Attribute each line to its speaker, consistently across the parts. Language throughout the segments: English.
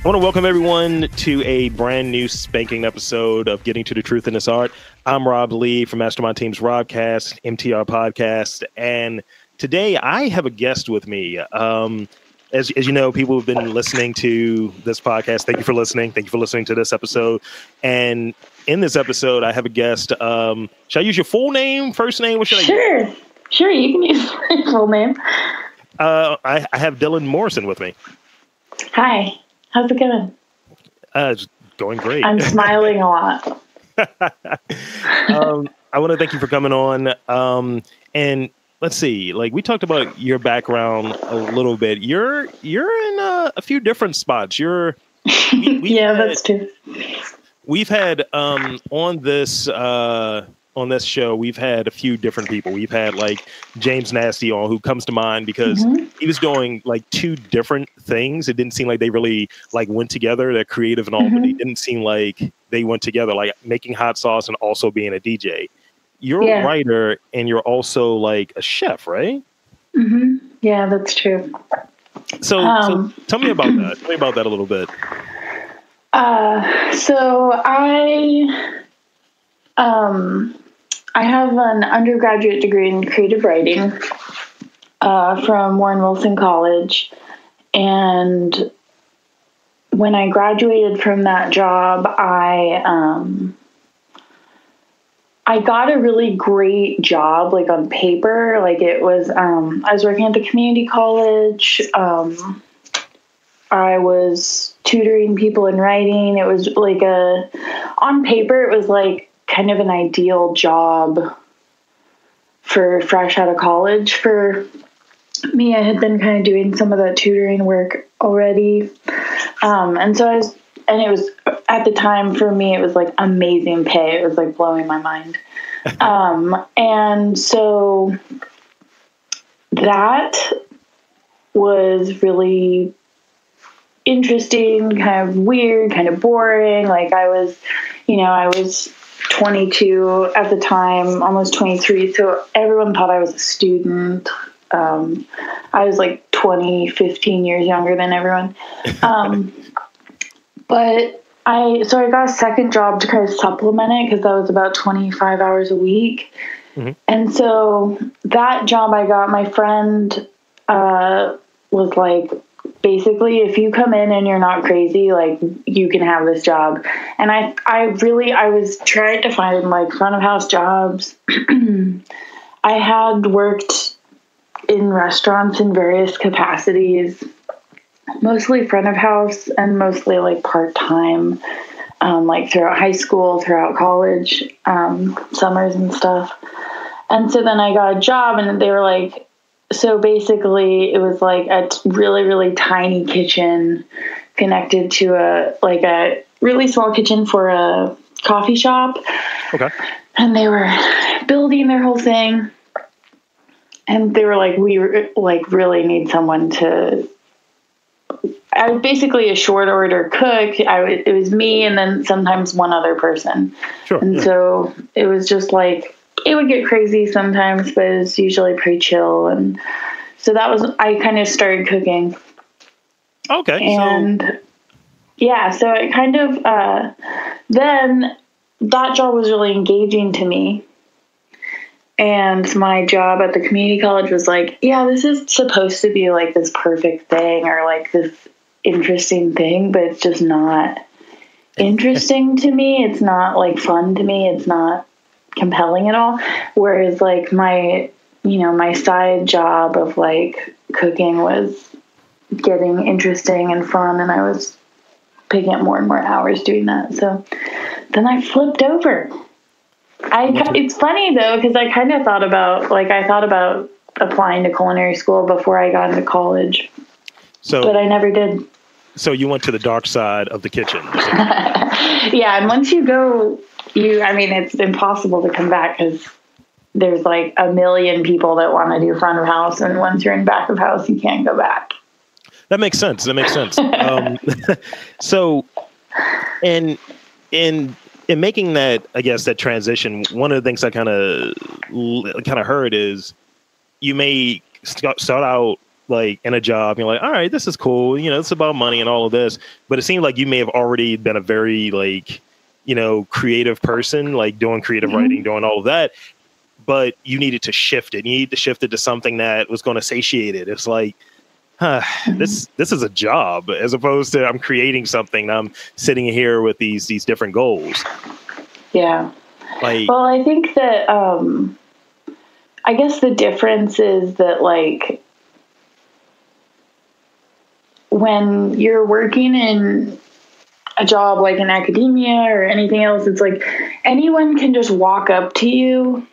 Speaker 1: I want to welcome everyone to a brand new spanking episode of Getting to the Truth in This Art. I'm Rob Lee from Mastermind Team's Robcast, MTR Podcast, and today I have a guest with me. As you know, people have been listening to this podcast. Thank you for listening. Thank you for listening to this episode. And in this episode, I have a guest. Should I use your full name, first name? What should I use?
Speaker 2: Sure, you can use my full name.
Speaker 1: I have Dylan Morison with me.
Speaker 2: Hi. How's it going?
Speaker 1: It's going great.
Speaker 2: I'm smiling a lot.
Speaker 1: I want to thank you for coming on. And let's see, like we talked about your background a little bit. You're in a few different spots.
Speaker 2: That's true.
Speaker 1: We've had on this show, we've had a few different people. We've had like James Nasty on, who comes to mind because he was doing like two different things. It didn't seem like they really like went together. They're creative and all, but it didn't seem like they went together, like making hot sauce and also being a DJ. You're a writer and you're also like a chef, right?
Speaker 2: Yeah, that's true.
Speaker 1: So tell me about that. Tell me about that a little bit.
Speaker 2: So I have an undergraduate degree in creative writing from Warren Wilson College. And when I graduated from that job, I got a really great job, like on paper. Like it was, I was working at the community college. I was tutoring people in writing. It was like on paper, it was like kind of an ideal job for fresh out of college. For me, I had been kind of doing some of that tutoring work already. And it was, at the time for me, it was like amazing pay. It was like blowing my mind. And so that was really interesting, kind of weird, kind of boring. Like I was 22 at the time, almost 23. So everyone thought I was a student. I was like 15 years younger than everyone. But I got a second job to kind of supplement it because that was about 25 hours a week. And so that job I got, my friend was like, basically, if you come in and you're not crazy, like you can have this job. And I was trying to find like front of house jobs. I had worked in restaurants in various capacities, mostly front of house and mostly like part-time, like throughout high school, throughout college, summers and stuff. And so then I got a job and they were like, so basically it was like a really, really tiny kitchen connected to a really small kitchen for a coffee shop.
Speaker 1: Okay. And
Speaker 2: they were building their whole thing. And they were like, we really need someone to, I was basically a short order cook. It was me and then sometimes one other person.
Speaker 1: Sure.
Speaker 2: And so it was just like, it would get crazy sometimes, but it was usually pretty chill. And so I kind of started cooking.
Speaker 1: Okay.
Speaker 2: And so it kind of, then that job was really engaging to me. And my job at the community college was like, yeah, this is supposed to be like this perfect thing or like this interesting thing, but it's just not interesting to me. It's not like fun to me. It's not compelling at all. Whereas like my side job of like cooking was getting interesting and fun, and I was picking up more and more hours doing that. So then I flipped over. It's funny though, because I kind of thought about applying to culinary school before I got into college, but I never did.
Speaker 1: So you went to the dark side of the kitchen.
Speaker 2: Yeah, and once you go, it's impossible to come back because there's like a million people that want to do front of house, and once you're in back of house, you can't go back.
Speaker 1: That makes sense. So, in making that, I guess, that transition, one of the things I kind of heard is you may start out like in a job, you're like, all right, this is cool. You know, it's about money and all of this. But it seemed like you may have already been a very like, you know, creative person, like doing creative writing, doing all of that. But you needed to shift it. You need to shift it to something that was going to satiate it. It's like, this is a job as opposed to I'm creating something. I'm sitting here with these different goals.
Speaker 2: Yeah.
Speaker 1: Like,
Speaker 2: well, I think that I guess the difference is that like when you're working in a job like in academia or anything else, it's like anyone can just walk up to you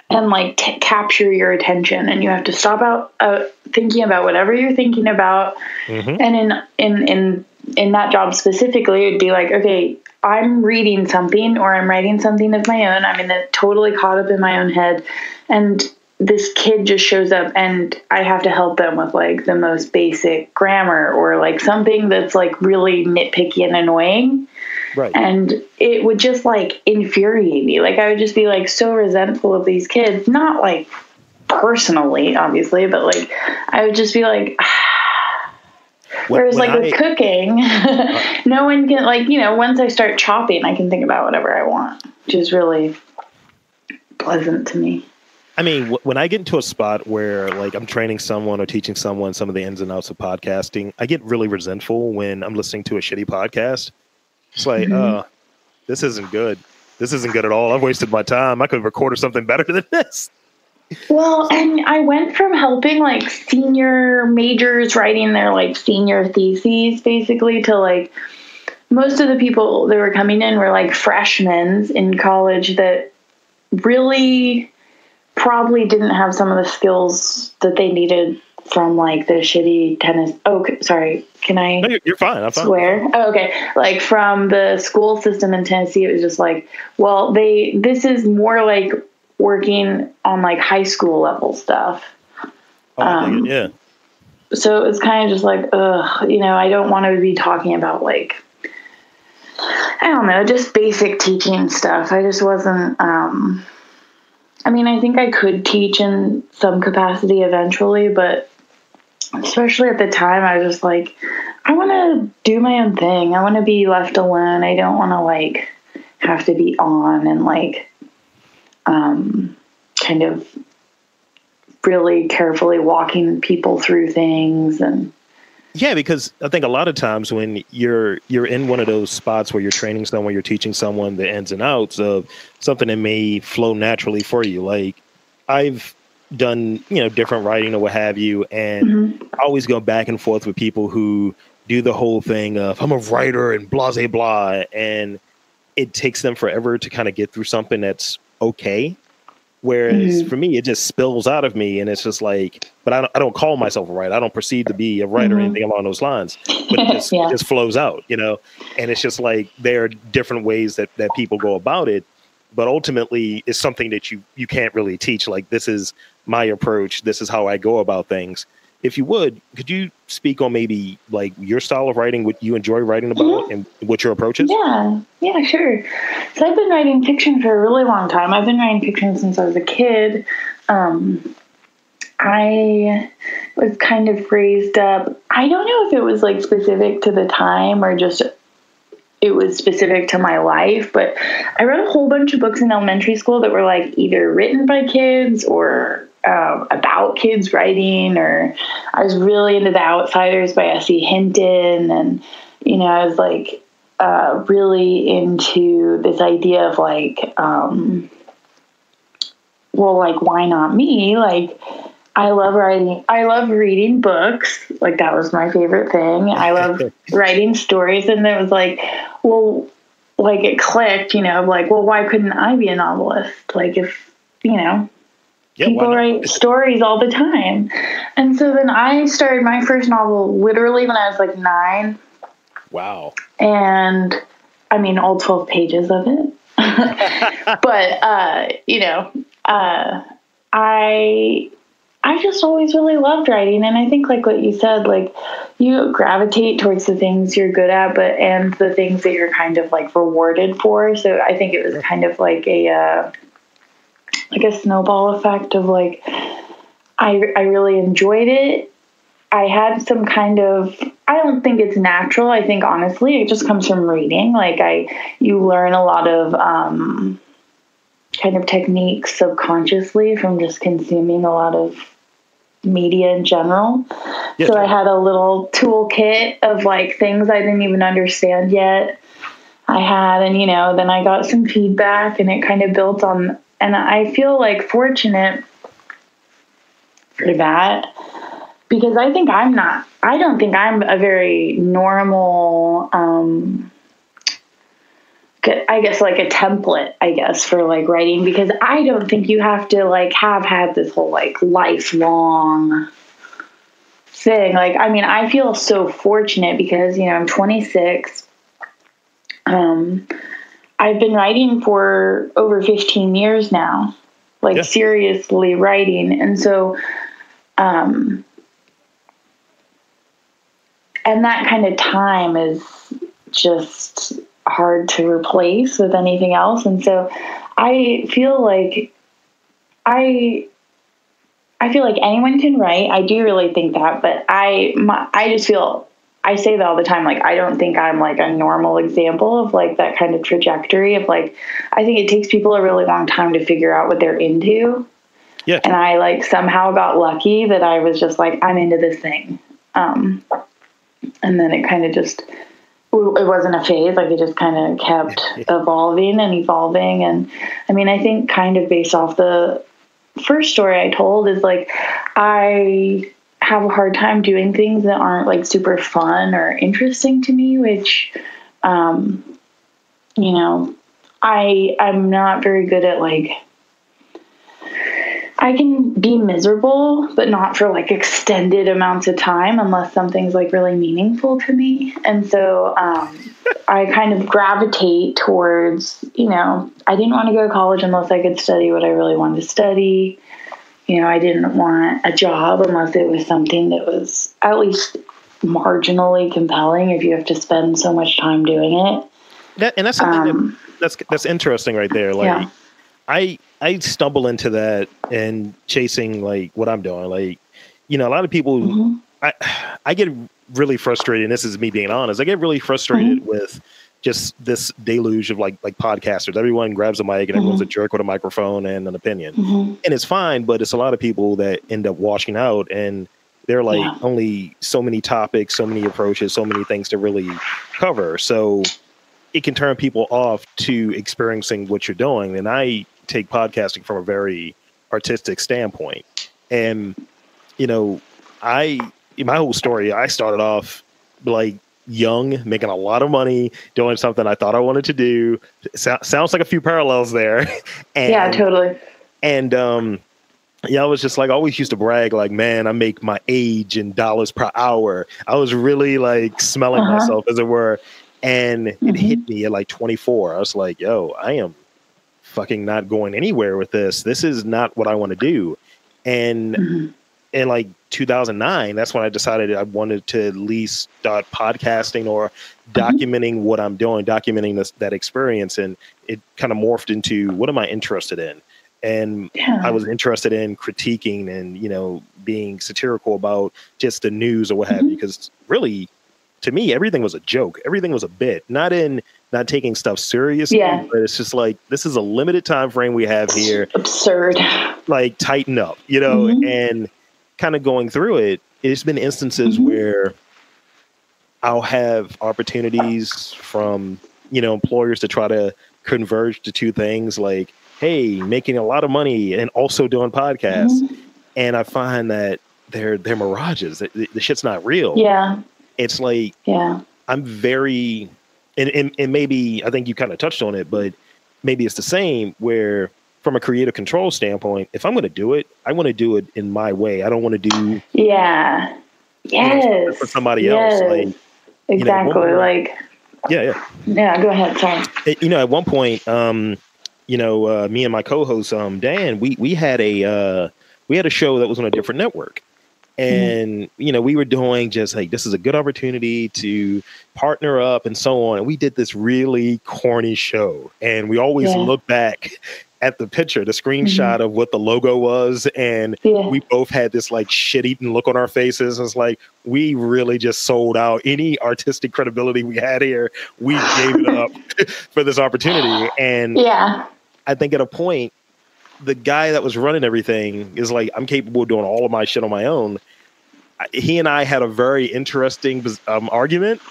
Speaker 2: and like capture your attention, and you have to stop out thinking about whatever you're thinking about. And in that job specifically, it'd be like, okay, I'm reading something or I'm writing something of my own. I'm totally caught up in my own head, and this kid just shows up and I have to help them with like the most basic grammar or like something that's like really nitpicky and annoying.
Speaker 1: right.
Speaker 2: And it would just like infuriate me. Like I would just be like so resentful of these kids, not like personally, obviously, but like I would just be like, whereas like with cooking, no one can like, you know, once I start chopping, I can think about whatever I want, which is really pleasant to me.
Speaker 1: I mean, when I get into a spot where like I'm training someone or teaching someone some of the ins and outs of podcasting, I get really resentful when I'm listening to a shitty podcast. It's like, this isn't good. This isn't good at all. I've wasted my time. I could have recorded something better than this.
Speaker 2: Well, and I went from helping like senior majors writing their like senior theses basically to like most of the people that were coming in were like freshmen in college that really probably didn't have some of the skills that they needed from like the shitty tennis. Oh, sorry. Can I?
Speaker 1: No, you're fine. I'm fine.
Speaker 2: Swear. Oh, okay. Like from the school system in Tennessee, it was just like, well, this is more like working on like high school level stuff.
Speaker 1: Yeah.
Speaker 2: So it's kind of just like, you know, I don't want to be talking about like, I don't know, just basic teaching stuff. I just wasn't, I mean, I think I could teach in some capacity eventually, but especially at the time, I was just like, I want to do my own thing. I want to be left alone. I don't want to like have to be on and like, kind of really carefully walking people through things. And
Speaker 1: yeah, because I think a lot of times when you're in one of those spots where you're training someone, you're teaching someone the ins and outs of something that may flow naturally for you. Like I've done, you know, different writing or what have you, and I always go back and forth with people who do the whole thing of I'm a writer and blah, blah, blah, and it takes them forever to kind of get through something that's okay. Whereas for me, it just spills out of me, and it's just like, but I don't call myself a writer. I don't perceive to be a writer or anything along those lines. But it just, it just flows out, you know. And it's just like there are different ways that people go about it, but ultimately, it's something that you can't really teach. Like this is my approach. This is how I go about things. If you would, could you speak on maybe like your style of writing, what you enjoy writing about, and what your approach is?
Speaker 2: Yeah, sure. So I've been writing fiction for a really long time. I've been writing fiction since I was a kid. I was kind of raised up. I don't know if it was like specific to the time or just it was specific to my life, but I read a whole bunch of books in elementary school that were like either written by kids or about kids writing, or I was really into The Outsiders by S.E. Hinton. And, you know, I was like really into this idea of like, well, like, why not me? Like, I love writing. I love reading books. Like that was my favorite thing. I love writing stories. And it was like, well, like it clicked, you know, like, well, why couldn't I be a novelist? Like if, you know, people write stories all the time. And so then I started my first novel literally when I was like 9.
Speaker 1: Wow.
Speaker 2: And I mean, all 12 pages of it. But, you know, I just always really loved writing. And I think like what you said, like you gravitate towards the things you're good at, and the things that you're kind of like rewarded for. So I think it was kind of like a snowball effect of like, I really enjoyed it. I had some kind of, I don't think it's natural. I think honestly, it just comes from reading. Like you learn a lot of kind of techniques subconsciously from just consuming a lot of media in general. Yeah. So I had a little toolkit of like things I didn't even understand yet. And then I got some feedback and it kind of built on, and I feel like fortunate for that because I don't think I'm a very normal, I guess like a template, for like writing, because I don't think you have to like have had this whole like lifelong thing. Like, I mean, I feel so fortunate because, I'm 26. I've been writing for over 15 years now, like seriously writing. And so, and that kind of time is just hard to replace with anything else. And so I feel like anyone can write. I do really think that, but I just feel, I say that all the time. Like, I don't think I'm like a normal example of like that kind of trajectory of like, I think it takes people a really long time to figure out what they're into. Yeah. And I like somehow got lucky that I was just like, I'm into this thing. And then it kind of just, it wasn't a phase. Like it just kind of kept evolving and evolving. And I mean, I think kind of based off the first story I told is like, I have a hard time doing things that aren't like super fun or interesting to me, which, I'm not very good at like, I can be miserable, but not for like extended amounts of time unless something's like really meaningful to me. And so, I kind of gravitate towards, I didn't want to go to college unless I could study what I really wanted to study. I didn't want a job unless it was something that was at least marginally compelling if you have to spend so much time doing it.
Speaker 1: That's something that's interesting right there. Like I stumble into that and chasing like what I'm doing. Like, a lot of people, I get really frustrated. And this is me being honest. I get really frustrated with just this deluge of like podcasters. Everyone grabs a mic and everyone's a jerk with a microphone and an opinion. And it's fine, but it's a lot of people that end up washing out, and they're like only so many topics, so many approaches, so many things to really cover. So it can turn people off to experiencing what you're doing. And I take podcasting from a very artistic standpoint. And, my whole story, I started off like young, making a lot of money, doing something I thought I wanted to do. Sounds like a few parallels there. And,
Speaker 2: yeah, totally.
Speaker 1: And, I was just like, I always used to brag, like, man, I make my age in dollars per hour. I was really like smelling myself, as it were. And it hit me at like 24. I was like, yo, I am fucking not going anywhere with this. This is not what I want to do. And in like 2009, that's when I decided I wanted to at least start podcasting or documenting what I'm doing, documenting that experience. And it kind of morphed into, what am I interested in? And I was interested in critiquing and, being satirical about just the news or what have you, because really, to me, everything was a joke. Everything was a bit, not taking stuff seriously, but it's just like, this is a limited time frame we have here.
Speaker 2: Absurd.
Speaker 1: Like, tighten up, and kind of going through it. It's been instances where I'll have opportunities from, employers to try to converge the two things, like, hey, making a lot of money and also doing podcasts. And I find that they're mirages. The shit's not real. Yeah. It's like, I'm very, and maybe, I think you kind of touched on it, but maybe it's the same, where from a creative control standpoint, if I'm going to do it, I want to do it in my way. I don't want to do for somebody else. Like,
Speaker 2: exactly. Go ahead. Sorry.
Speaker 1: At one point, me and my co-host, Dan, we had a show that was on a different network. And, we were doing just like, this is a good opportunity to partner up and so on. And we did this really corny show. And we always look back at the picture, the screenshot of what the logo was, and we both had this like shit-eaten look on our faces. It's like, we really just sold out any artistic credibility we had here. We gave it up for this opportunity. And I think at a point, the guy that was running everything is like, I'm capable of doing all of my shit on my own. He and I had a very interesting argument.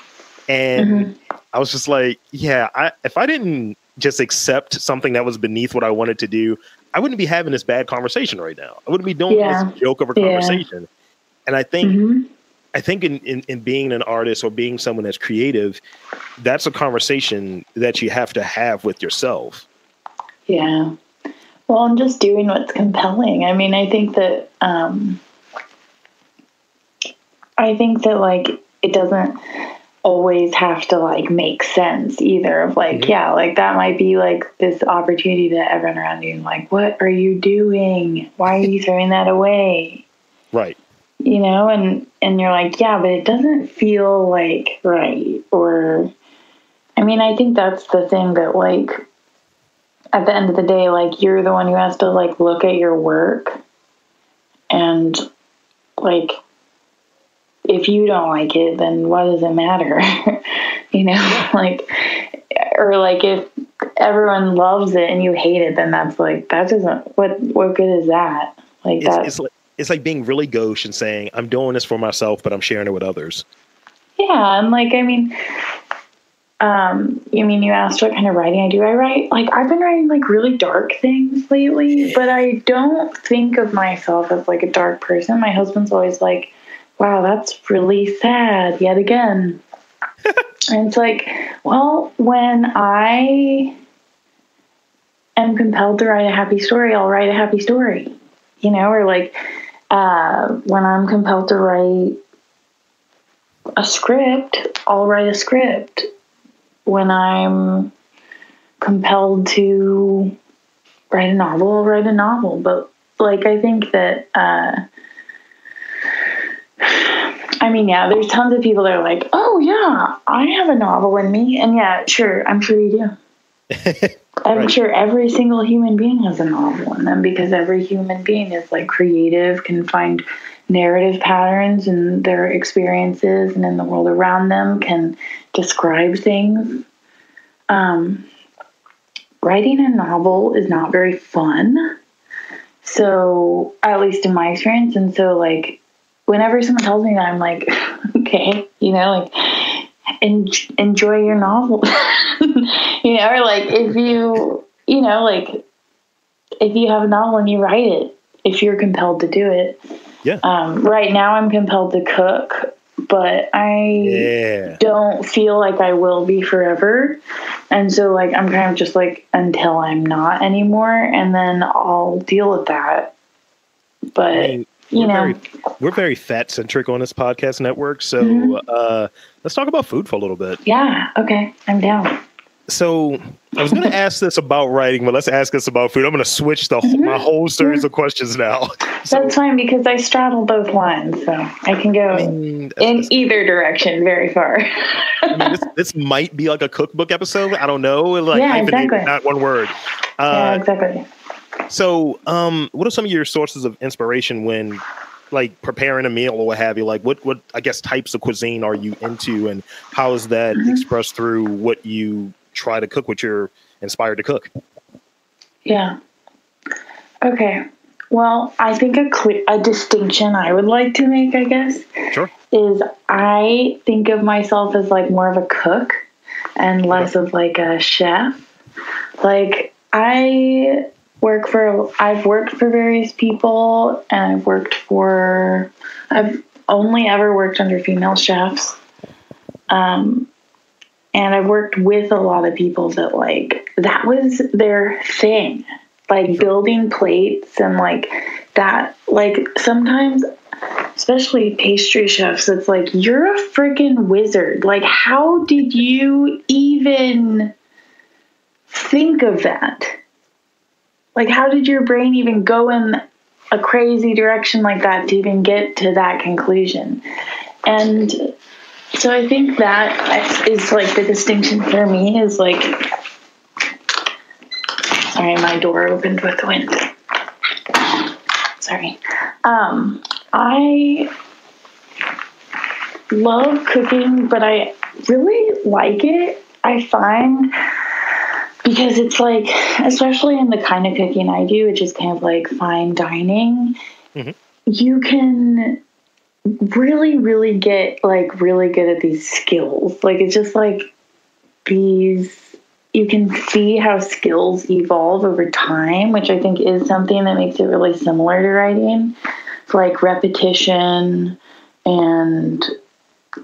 Speaker 1: And I was just like, if I didn't just accept something that was beneath what I wanted to do, I wouldn't be having this bad conversation right now. I wouldn't be doing this joke of a conversation. And I think in being an artist or being someone that's creative, that's a conversation that you have to have with yourself.
Speaker 2: Yeah. Well, I'm just doing what's compelling. I mean, I think that like it doesn't always have to like make sense either, of like like that might be like this opportunity that everyone around you like, what are you doing, why are you throwing that away,
Speaker 1: right?
Speaker 2: You know, and you're like, but it doesn't feel like right. Or I mean, I think that's the thing, that like at the end of the day, like you're the one who has to like look at your work, and like if you don't like it, then what does it matter? You know, like, or like if everyone loves it and you hate it, then that's like, that doesn't, what good is that? Like
Speaker 1: it's like being really gauche and saying, I'm doing this for myself, but I'm sharing it with others.
Speaker 2: Yeah. And like, I mean, you asked what kind of writing I do. I've been writing like really dark things lately, but I don't think of myself as like a dark person. My husband's always like, wow, that's really sad yet again. And it's like, well, when I am compelled to write a happy story, I'll write a happy story, you know, or like when I'm compelled to write a script, I'll write a script. When I'm compelled to write a novel, I'll write a novel. But like, I think that, I mean, there's tons of people that are like, oh yeah, I have a novel in me. And sure, I'm sure you do. I'm sure every single human being has a novel in them, because every human being is like creative, can find narrative patterns in their experiences and in the world around them, can describe things. Writing a novel is not very fun. So, at least in my experience. And so like, whenever someone tells me that, I'm like, okay, you know, like, enjoy your novel. You know, or like if you know, like if you have a novel and you write it, if you're compelled to do it.
Speaker 1: Yeah.
Speaker 2: Right now I'm compelled to cook, but I don't feel like I will be forever. And so like, I'm kind of just like, until I'm not anymore, and then I'll deal with that. But I mean,
Speaker 1: we're very fat centric on this podcast network. So let's talk about food for a little bit.
Speaker 2: Yeah. Okay. I'm down.
Speaker 1: So I was going to ask this about writing, but let's ask this about food. I'm going to switch my whole series of questions now.
Speaker 2: That's fine, because I straddle both lines, so I can go in either direction very far.
Speaker 1: I mean, this might be like a cookbook episode. I don't know. Like,
Speaker 2: exactly.
Speaker 1: Not one word.
Speaker 2: Exactly.
Speaker 1: So, what are some of your sources of inspiration when, like, preparing a meal or what have you? Like, what I guess types of cuisine are you into, and how is that expressed through what you try to cook, what you're inspired to cook?
Speaker 2: Yeah. Okay. Well, I think a distinction I would like to make, I guess, is I think of myself as like more of a cook and less of like a chef. Like I've worked for various people, and I've only ever worked under female chefs. And I've worked with a lot of people that like, that was their thing, like building plates and like that, like sometimes, especially pastry chefs, it's like, you're a freaking wizard. Like, how did you even think of that? Like, how did your brain even go in a crazy direction like that to even get to that conclusion? And so I think that is like the distinction for me, is like, sorry, Sorry, my door opened with the wind. Sorry. I love cooking, but I really like it. I find because it's like, especially in the kind of cooking I do, which is kind of like fine dining, you can really, really get like really good at these skills. Like it's just like you can see how skills evolve over time, which I think is something that makes it really similar to writing. It's like repetition and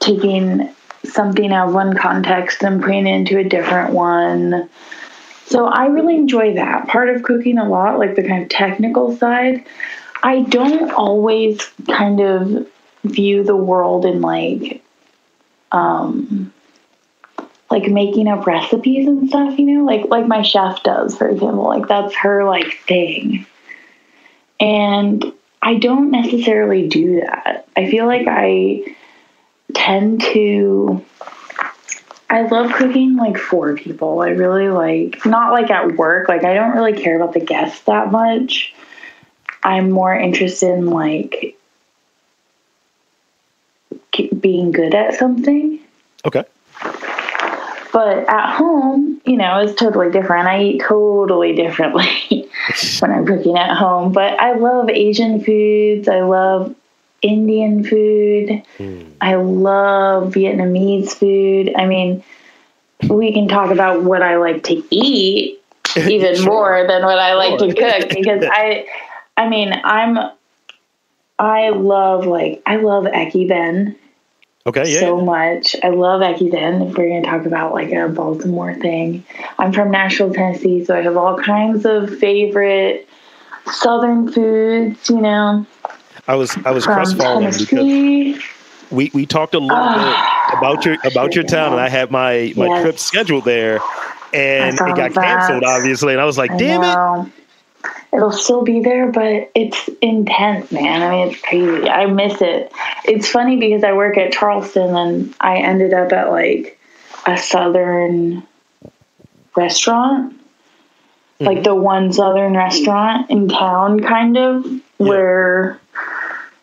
Speaker 2: taking something out of one context and putting it into a different one. So I really enjoy that part of cooking a lot, like the kind of technical side. I don't always kind of view the world in like making up recipes and stuff, you know, like my chef does, for example, like that's her like thing. And I don't necessarily do that. I feel like I love cooking like for people. I really like, not like at work, like I don't really care about the guests that much. I'm more interested in like being good at something.
Speaker 1: Okay.
Speaker 2: But at home, you know, it's totally different. I eat totally differently when I'm cooking at home. But I love Asian foods. I love Indian food. I love Vietnamese food. I mean, we can talk about what I like to eat even more than what I like to cook, because I love Eki Ben.
Speaker 1: Okay, yeah.
Speaker 2: So much. I love Eki Ben. If we're going to talk about like a Baltimore thing, I'm from Nashville, Tennessee, so I have all kinds of favorite Southern foods. You know,
Speaker 1: I was crestfallen because we talked a little bit about your town, and I had my trip scheduled there, and it got canceled, obviously, and I was like, damn it.
Speaker 2: It'll still be there, but it's intense, man. I mean, it's crazy. I miss it. It's funny because I work at Charleston and I ended up at like a Southern restaurant, like the one Southern restaurant in town, kind of, where,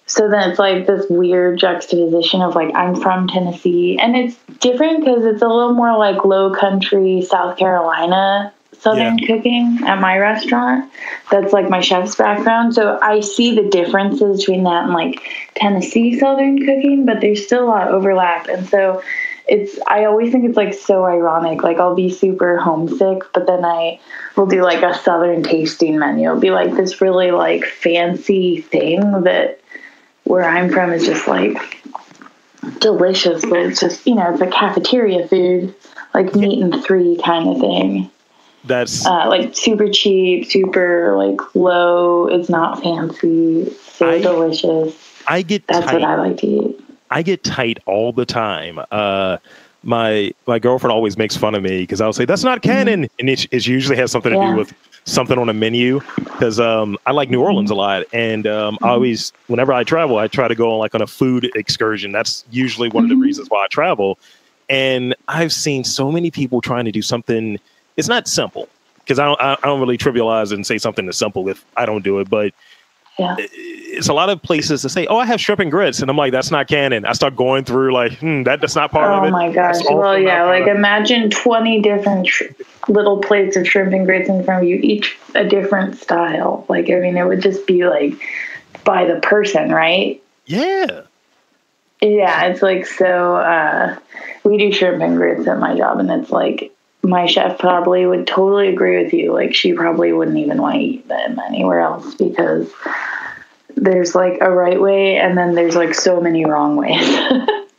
Speaker 2: so then it's like this weird juxtaposition of like, I'm from Tennessee, and it's different because it's a little more like low country, South Carolina Southern cooking at my restaurant. That's like my chef's background. So I see the differences between that and like Tennessee Southern cooking, but there's still a lot of overlap. And so I always think it's like so ironic. Like I'll be super homesick, but then I will do like a Southern tasting menu. It'll be like this really like fancy thing that where I'm from is just like delicious, but it's just, you know, it's a cafeteria food, like meat and three kind of thing.
Speaker 1: That's
Speaker 2: like super cheap, super like low. It's not fancy. So delicious. That's what I like to eat.
Speaker 1: I get tight all the time. My girlfriend always makes fun of me because I'll say that's not canon, and it usually has something to do with something on a menu. Because I like New Orleans a lot, and I always, whenever I travel, I try to go on a food excursion. That's usually one of the reasons why I travel. And I've seen so many people trying to do something. It's not simple, because I don't really trivialize and say something is simple if I don't do it. But it's a lot of places to say, oh, I have shrimp and grits. And I'm like, that's not canon. I start going through like, that's not part of it.
Speaker 2: Oh my gosh. Well, yeah. Like imagine 20 different little plates of shrimp and grits in front of you, each a different style. Like, I mean, it would just be like by the person, right?
Speaker 1: Yeah.
Speaker 2: Yeah. It's like, so we do shrimp and grits at my job, and it's like, my chef probably would totally agree with you. Like, she probably wouldn't even want to eat them anywhere else, because there's like a right way, and then there's like so many wrong ways.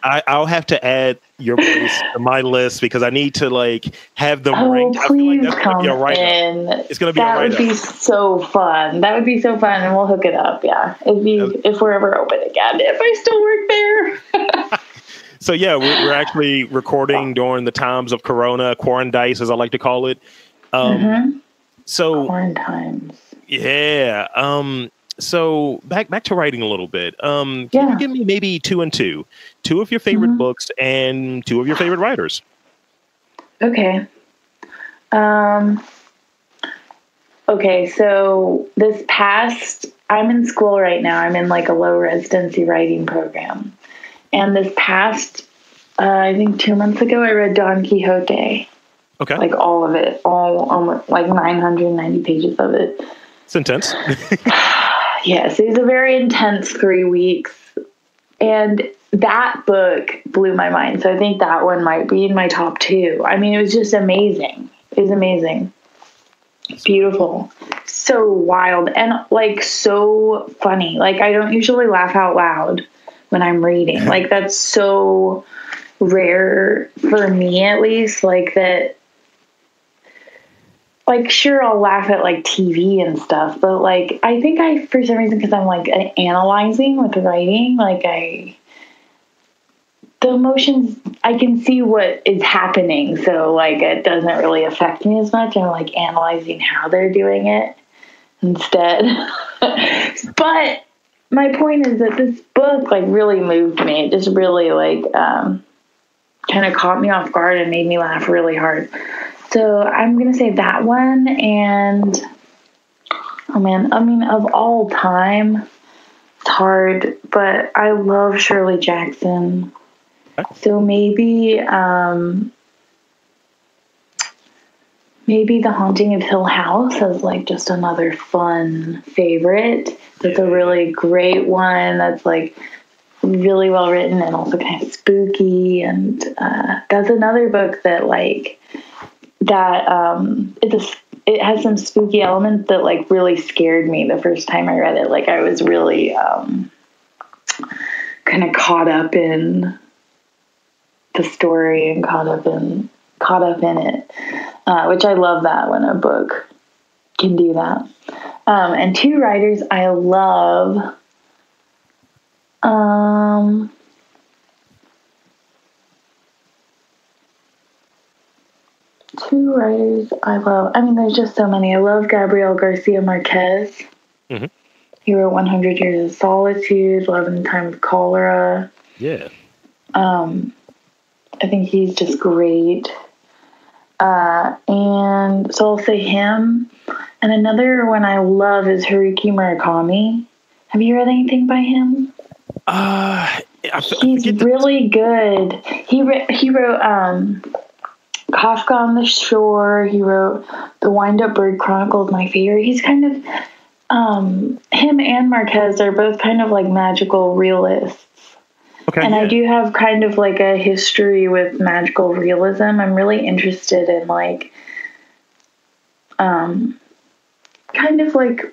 Speaker 1: I'll have to add your place to my list, because I need to like have them ranked.
Speaker 2: Please come in.
Speaker 1: It's going to be
Speaker 2: that would be so fun. That would be so fun, and we'll hook it up. Yeah, if we're ever open again, if I still work there.
Speaker 1: So yeah, we're actually recording during the times of Corona, quarantice, as I like to call it. So
Speaker 2: quarantines.
Speaker 1: Yeah. So back to writing a little bit. Can you give me maybe two of your favorite books and two of your favorite writers?
Speaker 2: Okay. okay, so I'm in school right now. I'm in like a low residency writing program. And this past, I think 2 months ago, I read Don Quixote.
Speaker 1: Okay.
Speaker 2: Like all of it, almost like 990 pages of it.
Speaker 1: It's intense.
Speaker 2: Yes, it was a very intense 3 weeks. And that book blew my mind. So I think that one might be in my top 2. I mean, it was just amazing. It was amazing. Beautiful. So wild and like so funny. Like I don't usually laugh out loud when I'm reading. Like that's so rare for me, at least. Like that. Like, sure, I'll laugh at like TV and stuff, but like, I think for some reason, because I'm like analyzing with writing, like the emotions, I can see what is happening. So like, it doesn't really affect me as much. I'm like analyzing how they're doing it instead. But my point is that this book like really moved me. It just really like, kind of caught me off guard and made me laugh really hard. So I'm going to say that one. And, oh man, I mean, of all time, it's hard, but I love Shirley Jackson. So maybe The Haunting of Hill House as like just another fun favorite. That's a really great one. That's like really well written and also kind of spooky. And that's another book that like, it has some spooky elements that like really scared me the first time I read it. Like I was really kind of caught up in the story and caught up in it, which I love that when a book can do that. And 2 writers I love. Two writers I love. I mean, there's just so many. I love Gabriel Garcia Marquez. Mm-hmm. He wrote 100 Years of Solitude, Love in Time of Cholera.
Speaker 1: Yeah.
Speaker 2: I think he's just great. And so I'll say him. And another one I love is Haruki Murakami. Have you read anything by him? He's really good. He wrote Kafka on the Shore. He wrote The Wind-Up Bird Chronicles, my favorite. He's kind of, him and Marquez are both kind of like magical realists. Okay, and yeah. I do have kind of like a history with magical realism. I'm really interested in like, kind of like,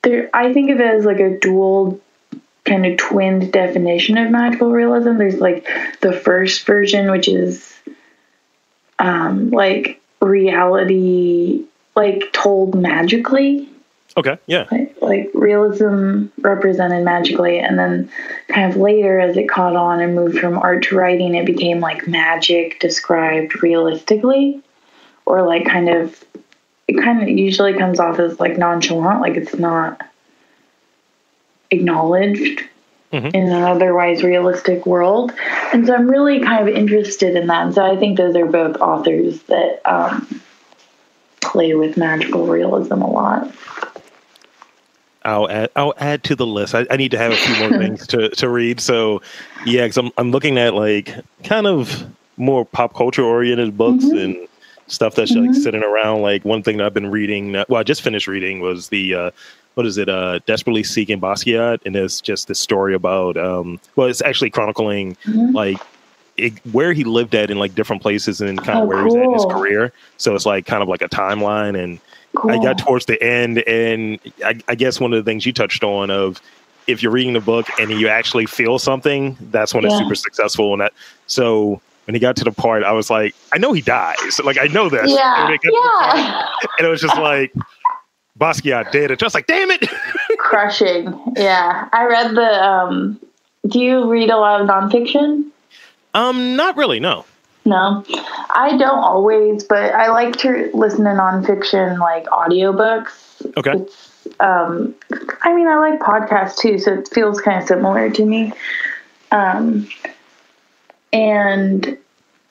Speaker 2: I think of it as like a dual kind of twinned definition of magical realism. There's like the first version, which is like reality, like told magically.
Speaker 1: Okay, yeah.
Speaker 2: Like realism represented magically, and then kind of later as it caught on and moved from art to writing, it became like magic described realistically, or like it kind of usually comes off as like nonchalant, like it's not acknowledged in an otherwise realistic world. And so I'm really kind of interested in that. And so I think those are both authors that play with magical realism a lot.
Speaker 1: I'll add to the list. I need to have a few more things to read. So yeah, because I'm looking at like kind of more pop culture oriented books and stuff that's like sitting around. Like one thing that I've been reading, I just finished reading was the Desperately Seeking Basquiat, and it's just this story about it's actually chronicling like where he lived at in like different places and kind of where he was at in his career. So it's like kind of like a timeline. And I got towards the end, and I guess one of the things you touched on of if you're reading the book and you actually feel something, that's when it's super successful. And so when he got to the part, I was like, I know he dies. Like I know this. And it was just like Basquiat did it. Just like, damn it.
Speaker 2: Crushing. Yeah. I read the, do you read a lot of nonfiction?
Speaker 1: Not really, no.
Speaker 2: No, I don't always, but I like to listen to nonfiction, like audiobooks. Okay. It's, I mean, I like podcasts too, so it feels kind of similar to me. And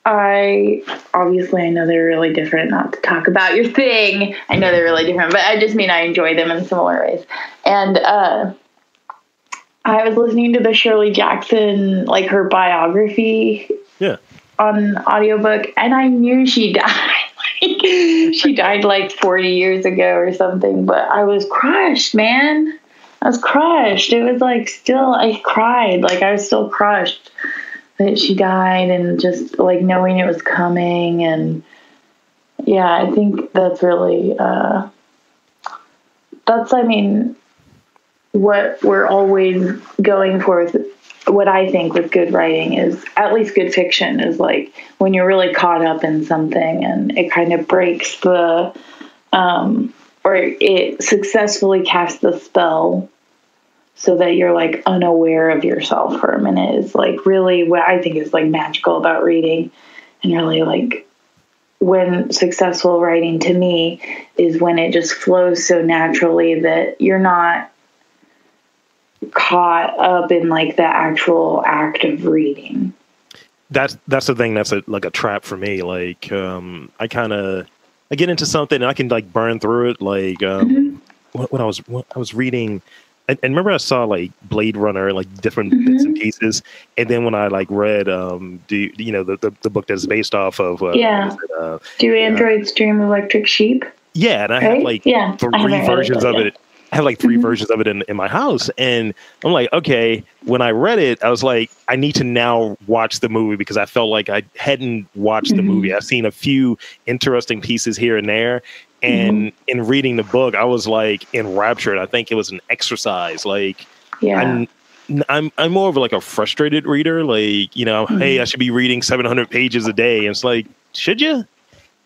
Speaker 2: I know they're really different, not to talk about your thing. I know they're really different, but I just mean I enjoy them in similar ways. And I was listening to the Shirley Jackson, like her biography on audiobook, and I knew she died. She died like 40 years ago or something, but I was crushed, man. I was crushed. It was like I cried. Like I was still crushed that she died, and just like knowing it was coming. And yeah, I think that's really, what we're always going for with what I think with good writing is, at least good fiction, is like when you're really caught up in something and it kind of breaks the, or it successfully casts the spell so that you're like unaware of yourself for a minute, is like really what I think is like magical about reading. And really like when successful writing to me is when it just flows so naturally that you're not caught up in like the actual act of reading.
Speaker 1: That's the thing that's like a trap for me. Like I get into something and I can like burn through it. Like when I was reading, and remember I saw like Blade Runner, like different bits and pieces, and then when I like read the book that's based off of
Speaker 2: Do Androids Dream of Electric Sheep?
Speaker 1: Yeah, and I have like three versions of it. I have like three versions of it in my house. And I'm like, okay, when I read it, I was like, I need to now watch the movie because I felt like I hadn't watched the movie. I've seen a few interesting pieces here and there. And in reading the book, I was like enraptured. I think it was an exercise. Like, I'm more of like a frustrated reader. Like, hey, I should be reading 700 pages a day. And it's like, should you?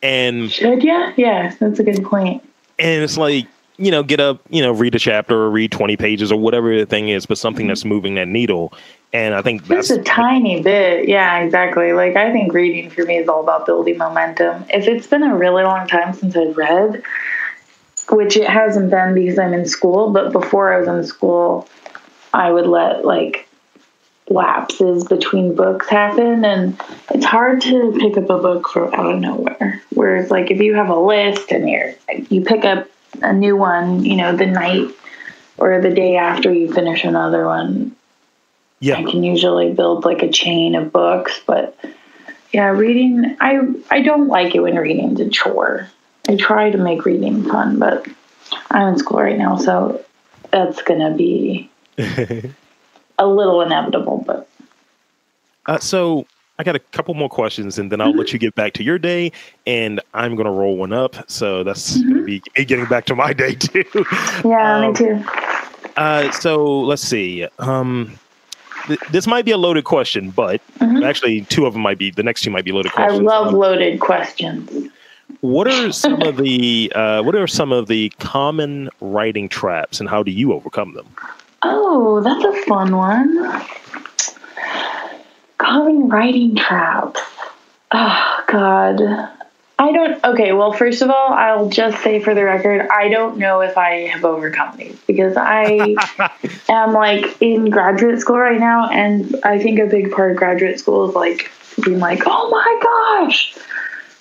Speaker 1: Should you?
Speaker 2: Yeah, that's a good point.
Speaker 1: And it's like, get up, read a chapter or read 20 pages or whatever the thing is, but something that's moving that needle. And I think
Speaker 2: that's a tiny bit. Yeah, exactly. Like, I think reading for me is all about building momentum. If it's been a really long time since I've read, which it hasn't been because I'm in school, but before I was in school, I would let like lapses between books happen. And it's hard to pick up a book from out of nowhere. Whereas like if you have a list and you pick up a new one, the night or the day after you finish another one. Yeah. I can usually build like a chain of books, but yeah, reading, I don't like it when reading's a chore. I try to make reading fun, but I'm in school right now, so that's going to be a little inevitable, but.
Speaker 1: So I got a couple more questions, and then I'll let you get back to your day, and I'm going to roll one up. So that's going to be me getting back to my day, too.
Speaker 2: Yeah, me too.
Speaker 1: So let's see. This might be a loaded question, but actually the next two might be loaded questions.
Speaker 2: I love loaded questions.
Speaker 1: What are some of the common writing traps, and how do you overcome them?
Speaker 2: Oh, that's a fun one. Common writing traps. Oh, God. Okay, well, first of all, I'll just say for the record, I don't know if I have overcome these because I am like in graduate school right now. And I think a big part of graduate school is like being like, oh my gosh,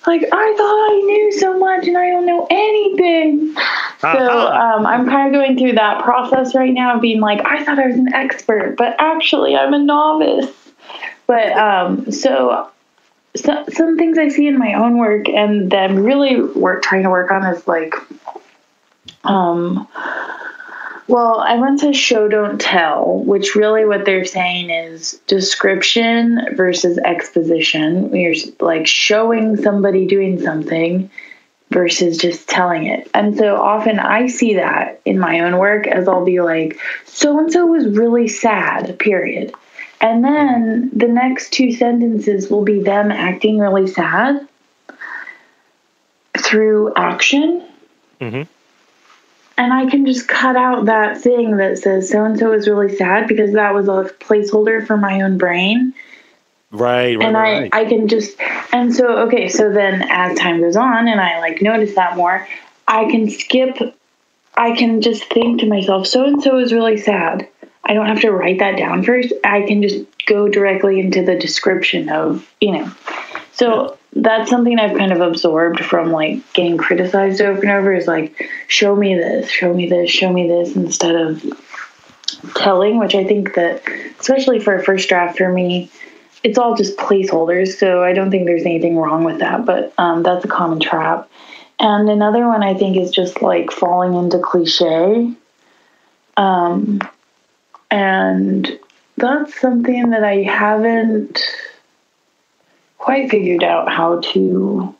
Speaker 2: like I thought I knew so much and I don't know anything. So I'm kind of going through that process right now of being like, I thought I was an expert, but actually I'm a novice. But so some things I see in my own work and that I'm really trying to work on is like, well, everyone says show, don't tell, which really what they're saying is description versus exposition. You're like showing somebody doing something versus just telling it. And so often I see that in my own work as I'll be like, so-and-so was really sad, period. And then the next two sentences will be them acting really sad through action. Mm-hmm. And I can just cut out that thing that says so-and-so is really sad because that was a placeholder for my own brain.
Speaker 1: Right.
Speaker 2: I can just, and so, okay, so then as time goes on and I like notice that more, I can just think to myself, so-and-so is really sad. I don't have to write that down first. I can just go directly into the description of, So that's something I've kind of absorbed from like getting criticized over and over is like, show me this, show me this, show me this, instead of telling, which I think that, especially for a first draft for me, it's all just placeholders. So I don't think there's anything wrong with that, but that's a common trap. And another one I think is just like falling into cliche. And that's something that I haven't quite figured out how to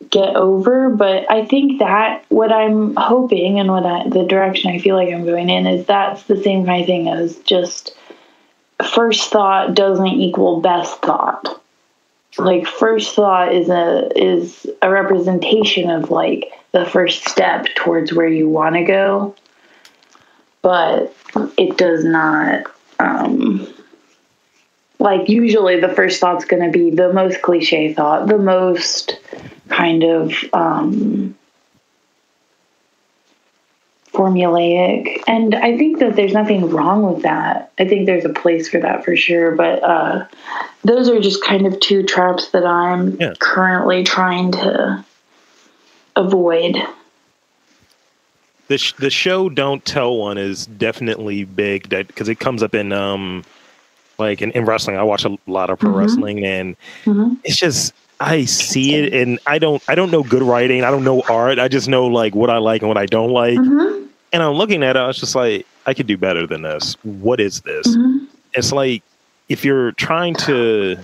Speaker 2: get over, but I think that what I'm hoping and the direction I feel like I'm going in is that's the same kind of thing as just first thought doesn't equal best thought. Like first thought is a representation of like the first step towards where you want to go, but it does not, like usually the first thought's going to be the most cliche thought, the most kind of formulaic. And I think that there's nothing wrong with that. I think there's a place for that for sure. But those are just kind of two traps that I'm currently trying to avoid.
Speaker 1: The show Don't Tell one is definitely big because it comes up in like in wrestling. I watch a lot of pro wrestling, and it's just I see it, and I don't know good writing. I don't know art. I just know like what I like and what I don't like. And I'm looking at it, I was just like, I could do better than this. What is this? It's like if you're trying to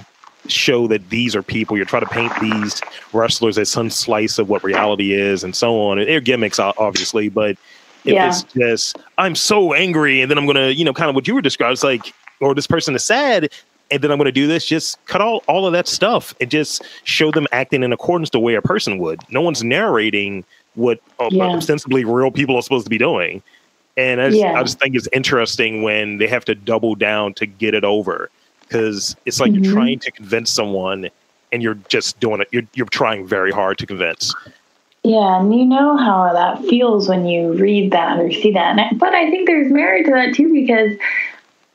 Speaker 1: show that these are people, you're trying to paint these wrestlers as some slice of what reality is, and so on. And they're gimmicks, obviously, but if it's just I'm so angry, and then I'm gonna, kind of what you were describing, it's like, or this person is sad, and then I'm going to do this, just cut all of that stuff and just show them acting in accordance to the way a person would. No one's narrating what ostensibly real people are supposed to be doing. And I just think it's interesting when they have to double down to get it over, because it's like you're trying to convince someone and you're just doing it. You're trying very hard to convince.
Speaker 2: Yeah, and you know how that feels when you read that or see that. But I think there's merit to that too, because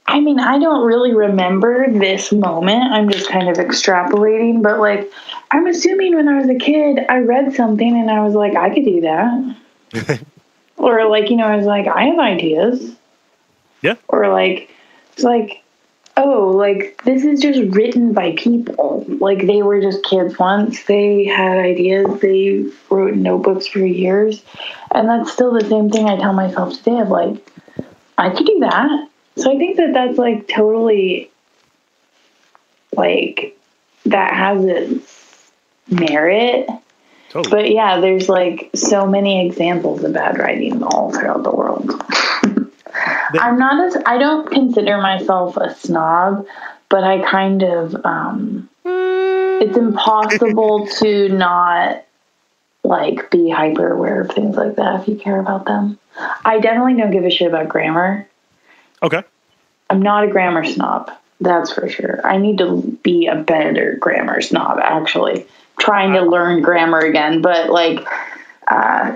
Speaker 2: I mean, I don't really remember this moment. I'm just kind of extrapolating. But, like, I'm assuming when I was a kid, I read something and I was like, I could do that. Or, like, I was like, I have ideas.
Speaker 1: Yeah.
Speaker 2: Or, like, it's like, oh, like, this is just written by people. Like, they were just kids once. They had ideas. They wrote notebooks for years. And that's still the same thing I tell myself today of, like, I could do that. So I think that that's, like, totally, like, that has its merit.
Speaker 1: Totally.
Speaker 2: But, yeah, there's, like, so many examples of bad writing all throughout the world. I don't consider myself a snob, but I kind of, it's impossible to not, like, be hyper aware of things like that if you care about them. I definitely don't give a shit about grammar.
Speaker 1: Okay.
Speaker 2: I'm not a grammar snob, that's for sure. I need to be a better grammar snob, actually. Trying to learn grammar again, but, like, I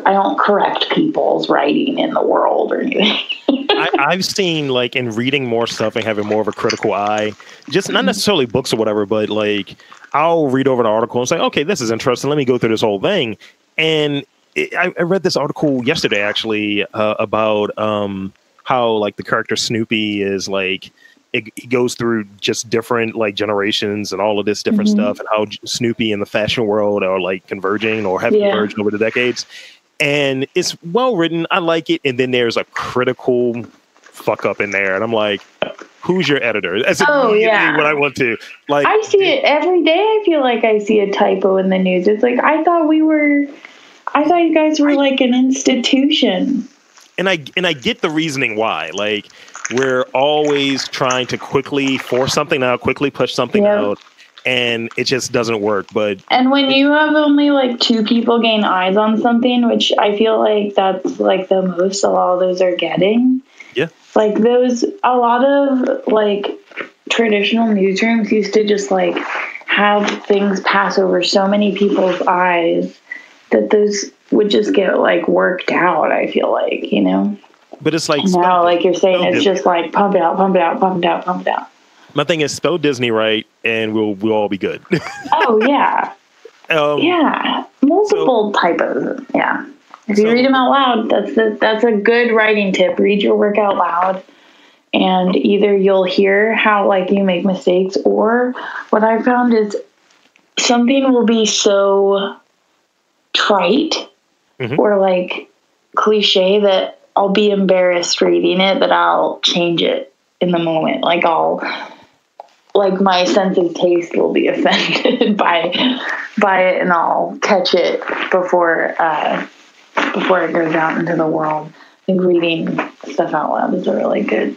Speaker 2: don't correct people's writing in the world or anything.
Speaker 1: I've seen, like, in reading more stuff and having more of a critical eye, just not necessarily books or whatever, but, like, I'll read over an article and say, okay, this is interesting. Let me go through this whole thing. And I read this article yesterday, actually, about how, like, the character Snoopy is, like, it goes through just different, like, generations and all of this different stuff, and how Snoopy and the fashion world are, like, converging or have converged over the decades. And it's well written. I like it. And then there's a critical fuck up in there. And I'm like, who's your editor? That's immediately what I want to. Like,
Speaker 2: I see it every day. I feel like I see a typo in the news. It's like, I thought you guys were like an institution.
Speaker 1: And I get the reasoning why. Like, we're always trying to quickly force something out, quickly push something out, and it just doesn't work. And
Speaker 2: when you have only like two people gain eyes on something, which I feel like that's like the most a lot of those are getting.
Speaker 1: Yeah.
Speaker 2: Like a lot of like traditional newsrooms used to just like have things pass over so many people's eyes that those would just get like worked out, I feel like,
Speaker 1: But it's like,
Speaker 2: And now, like you're saying, it's
Speaker 1: Disney.
Speaker 2: just like pump it out, pump it out, pump it out, pump it out.
Speaker 1: My thing is spell Disney right, and we'll all be good.
Speaker 2: Oh yeah, yeah, multiple typos. Yeah, if you read them out loud, that's a good writing tip. Read your work out loud, and either you'll hear how like you make mistakes, or what I found is something will be so trite or like cliche that I'll be embarrassed reading it that I'll change it in the moment. Like my sense of taste will be offended by it, and I'll catch it before it goes out into the world. I think reading stuff out loud is a really good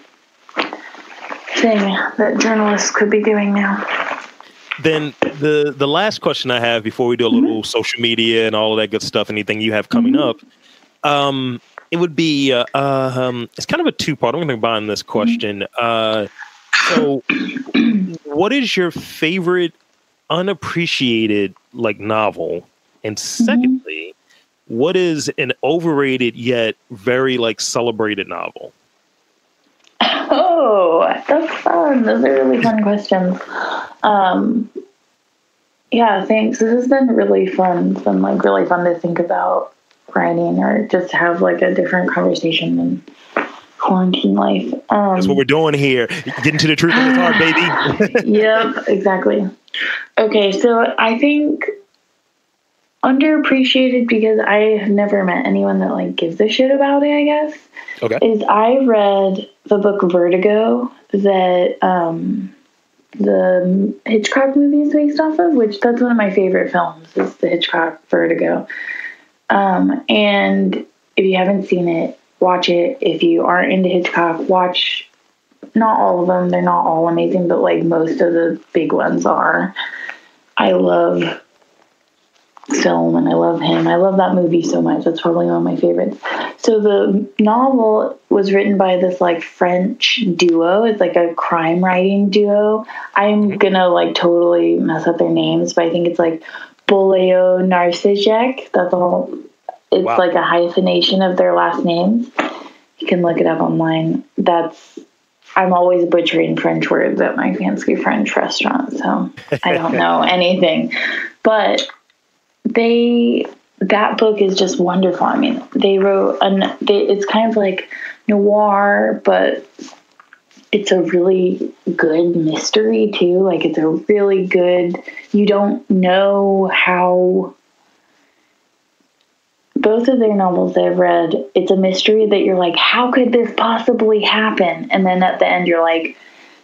Speaker 2: thing that journalists could be doing now.
Speaker 1: Then the last question I have before we do a little social media and all of that good stuff, anything you have coming up, it would be it's kind of a two-part. I'm going to combine this question. So, what is your favorite unappreciated like novel? And secondly, what is an overrated yet very like celebrated novel?
Speaker 2: Oh, that's fun. Those are really fun questions. Yeah, thanks. This has been really fun. It's been like really fun to think about writing or just have like a different conversation than quarantine life.
Speaker 1: That's what we're doing here. Getting to the truth in the heart, baby.
Speaker 2: Yep, exactly. Okay, so I think underappreciated because I have never met anyone that like gives a shit about it, I guess. Okay. Is I read the book Vertigo that the Hitchcock movie is based off of, which that's one of my favorite films is the Hitchcock Vertigo. And if you haven't seen it, watch it. If you aren't into Hitchcock, watch not all of them. They're not all amazing, but like most of the big ones are. I love film and I love him. I love that movie so much. That's probably one of my favorites. So the novel was written by this like French duo. It's like a crime writing duo. I'm gonna like totally mess up their names, but I think it's like Boleo Narcisic. That's all. It's like a hyphenation of their last names. You can look it up online. I'm always butchering French words at my fancy French restaurant, so I don't know anything. But that book is just wonderful. I mean, they wrote it's kind of like noir, but it's a really good mystery too. Like it's a really good, you don't know how, both of their novels that I've read, it's a mystery that you're like, how could this possibly happen? And then at the end, you're like,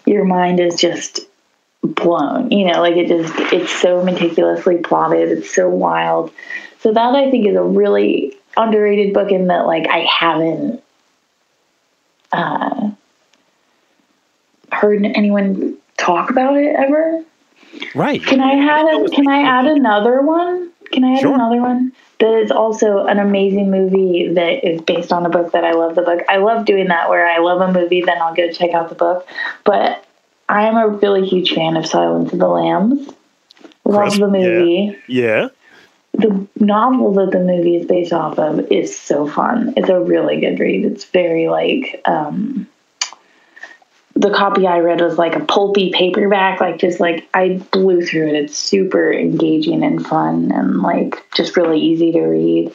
Speaker 2: your mind is just blown, like it's so meticulously plotted. It's so wild. So that I think is a really underrated book in that like I haven't heard anyone talk about it ever. Right. Can I add another one? Another one? That is also an amazing movie that is based on a book that I love the book. I love doing that where I love a movie, then I'll go check out the book. But I am a really huge fan of Silence of the Lambs. Love the movie. Yeah. The novel that the movie is based off of is so fun. It's a really good read. It's very like, the copy I read was like a pulpy paperback, like just like I blew through it. It's super engaging and fun and like just really easy to read.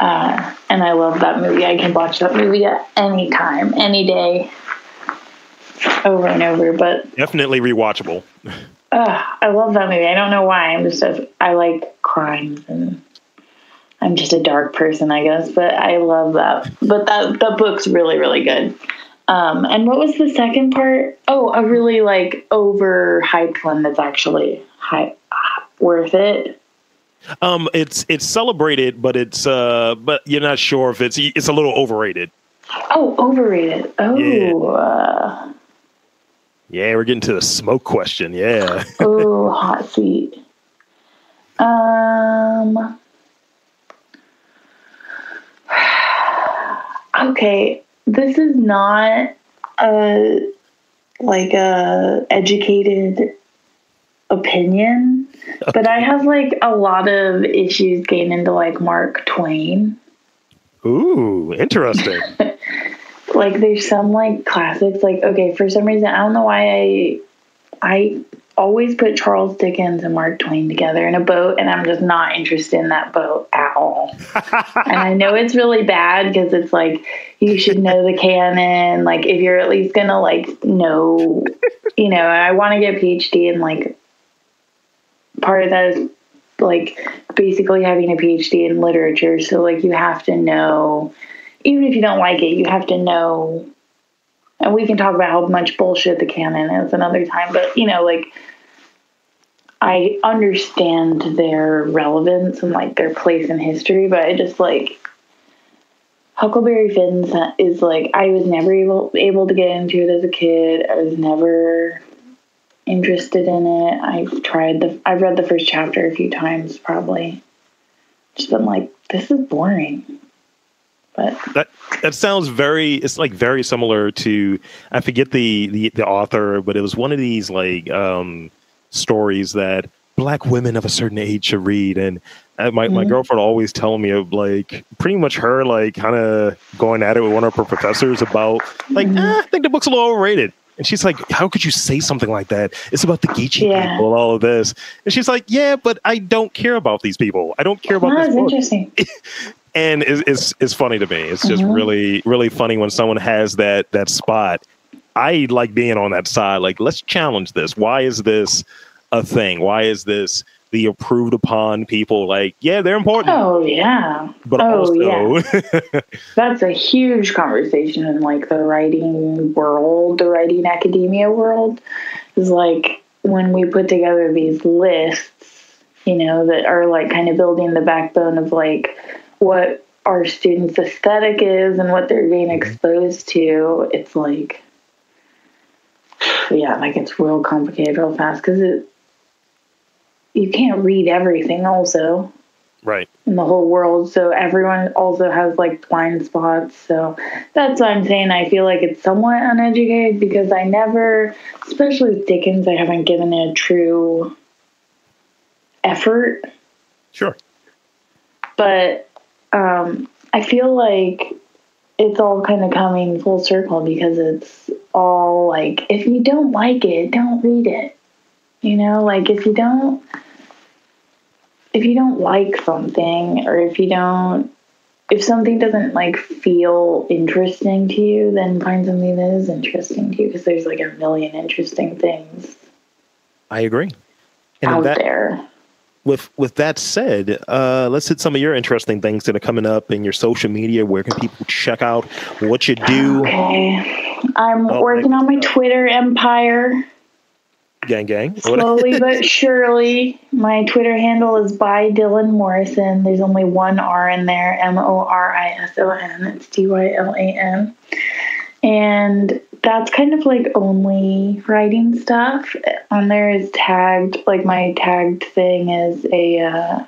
Speaker 2: And I love that movie. I can watch that movie at any time, any day, over and over. But
Speaker 1: definitely rewatchable.
Speaker 2: I love that movie. I don't know why. I like crimes and I'm just a dark person, I guess. But I love that. But that book's really, really good. And what was the second part? Oh, a really like overhyped one that's actually worth it.
Speaker 1: It's celebrated, but but you're not sure if it's a little overrated.
Speaker 2: Oh, overrated. Oh.
Speaker 1: Yeah. Yeah, we're getting to the smoke question. Yeah.
Speaker 2: Oh, hot seat. Okay. This is not a educated opinion, okay. But I have like a lot of issues getting into like Mark Twain.
Speaker 1: Ooh, interesting.
Speaker 2: like, there's some, like, classics. Like, okay, for some reason, I don't know why I always put Charles Dickens and Mark Twain together in a boat, and I'm just not interested in that boat at all. And I know it's really bad because it's like, you should know the canon. Like, if you're at least gonna, like, know, I want to get a PhD, and, like, part of that is, like, basically having a PhD in literature. So, like, you have to know, even if you don't like it, you have to know. And we can talk about how much bullshit the canon is another time, but, like, I understand their relevance and, like, their place in history, but I just, like, Huckleberry Finn's is, like, I was never able to get into it as a kid. I was never interested in it. I've read the first chapter a few times, probably. Just been like, this is boring. But
Speaker 1: that sounds it's like very similar to, I forget the author, but it was one of these, like, stories that Black women of a certain age should read, and my girlfriend always telling me of, like, pretty much her, like, kind of going at it with one of her professors about, like, I think the book's a little overrated. And she's like, how could you say something like that? It's about the Geechee people, all of this. And she's like, yeah, but I don't care about these people. I don't care about this book.
Speaker 2: Interesting.
Speaker 1: And it's funny to me. It's just really, really funny when someone has that spot. I like being on that side. Like, let's challenge this. Why is this a thing? Why is this the approved upon people? Like, yeah, they're important.
Speaker 2: Oh, yeah.
Speaker 1: But also...
Speaker 2: That's a huge conversation in, like, the writing world, the writing academia world. Is, like, when we put together these lists, that are, like, kind of building the backbone of, like, what our students' aesthetic is and what they're being exposed to, it's like, like, it's real complicated real fast because you can't read everything also.
Speaker 1: Right.
Speaker 2: In the whole world. So everyone also has, like, blind spots. So that's what I'm saying. I feel like it's somewhat uneducated because I never, especially with Dickens, I haven't given it a true effort.
Speaker 1: Sure.
Speaker 2: But I feel like it's all kind of coming full circle because it's all, like, if you don't like it, don't read it. Like, if you don't like something, or if something doesn't, like, feel interesting to you, then find something that is interesting to you, because there's, like, a million interesting things.
Speaker 1: I agree. And
Speaker 2: out there.
Speaker 1: With that said, let's hit some of your interesting things that are coming up in your social media. Where can people check out what you do?
Speaker 2: Okay. I'm working on my Twitter empire.
Speaker 1: Gang.
Speaker 2: Slowly but surely. My Twitter handle is by Dylan Morison. There's only one R in there, Morison. It's Dylan. And that's kind of, like, only writing stuff. On there is tagged, like, my tagged thing is a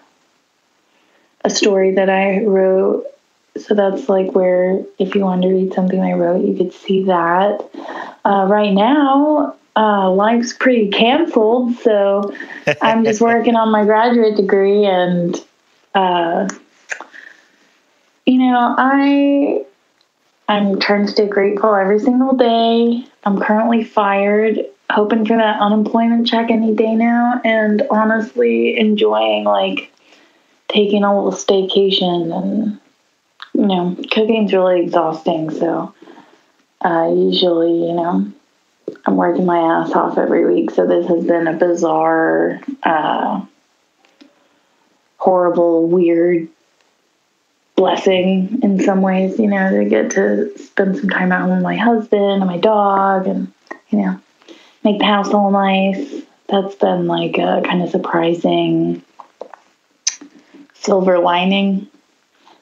Speaker 2: story that I wrote. So that's, like, where if you wanted to read something I wrote, you could see that. Right now, life's pretty canceled, so I'm just working on my graduate degree, and I'm trying to stay grateful every single day. I'm currently fired, hoping for that unemployment check any day now, and honestly enjoying, like, taking a little staycation. And cooking's really exhausting, so usually I'm working my ass off every week, so this has been a bizarre, horrible, weird blessing in some ways, to get to spend some time at home with my husband and my dog, and, make the house all nice. That's been, like, a kind of surprising silver lining.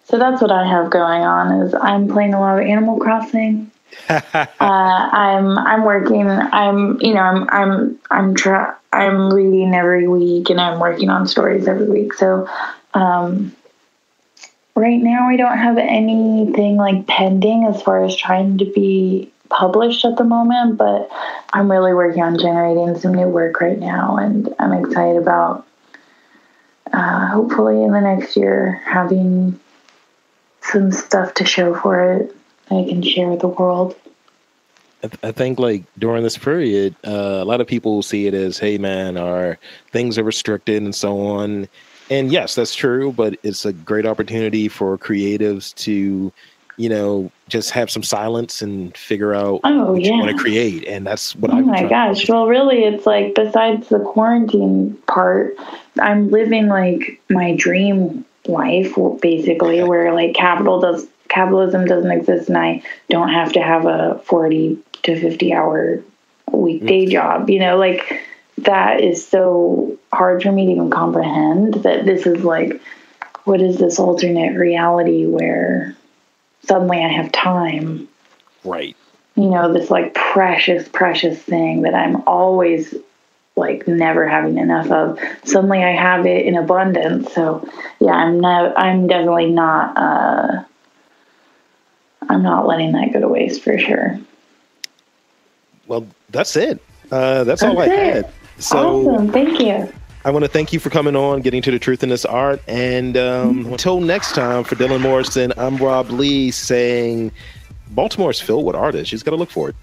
Speaker 2: So that's what I have going on, is I'm playing a lot of Animal Crossing. I'm working. I'm reading every week, and I'm working on stories every week. So, right now I don't have anything, like, pending as far as trying to be published at the moment, but I'm really working on generating some new work right now, and I'm excited about hopefully in the next year having some stuff to show for it. I can share with the world.
Speaker 1: I think like during this period, a lot of people see it as, hey man, our things are restricted and so on. And yes, that's true, but it's a great opportunity for creatives to, just have some silence and figure out what you want to create. And that's what
Speaker 2: Oh my gosh. Well, really, it's like, besides the quarantine part, I'm living like my dream life, basically, where like capitalism doesn't exist, and I don't have to have a 40 to 50 hour weekday job. Like, that is so hard for me to even comprehend, that this is like, what is this alternate reality where suddenly I have time?
Speaker 1: Right.
Speaker 2: This like precious thing that I'm always like never having enough of. Suddenly I have it in abundance. So yeah, I'm definitely not, I'm not letting that go to waste, for sure.
Speaker 1: Well, that's it. That's all I had. So
Speaker 2: awesome. Thank you.
Speaker 1: I want to thank you for coming on, getting to the truth in this art. And until next time, for Dylan Morison, I'm Rob Lee saying Baltimore's filled with artists. You just got to look for it.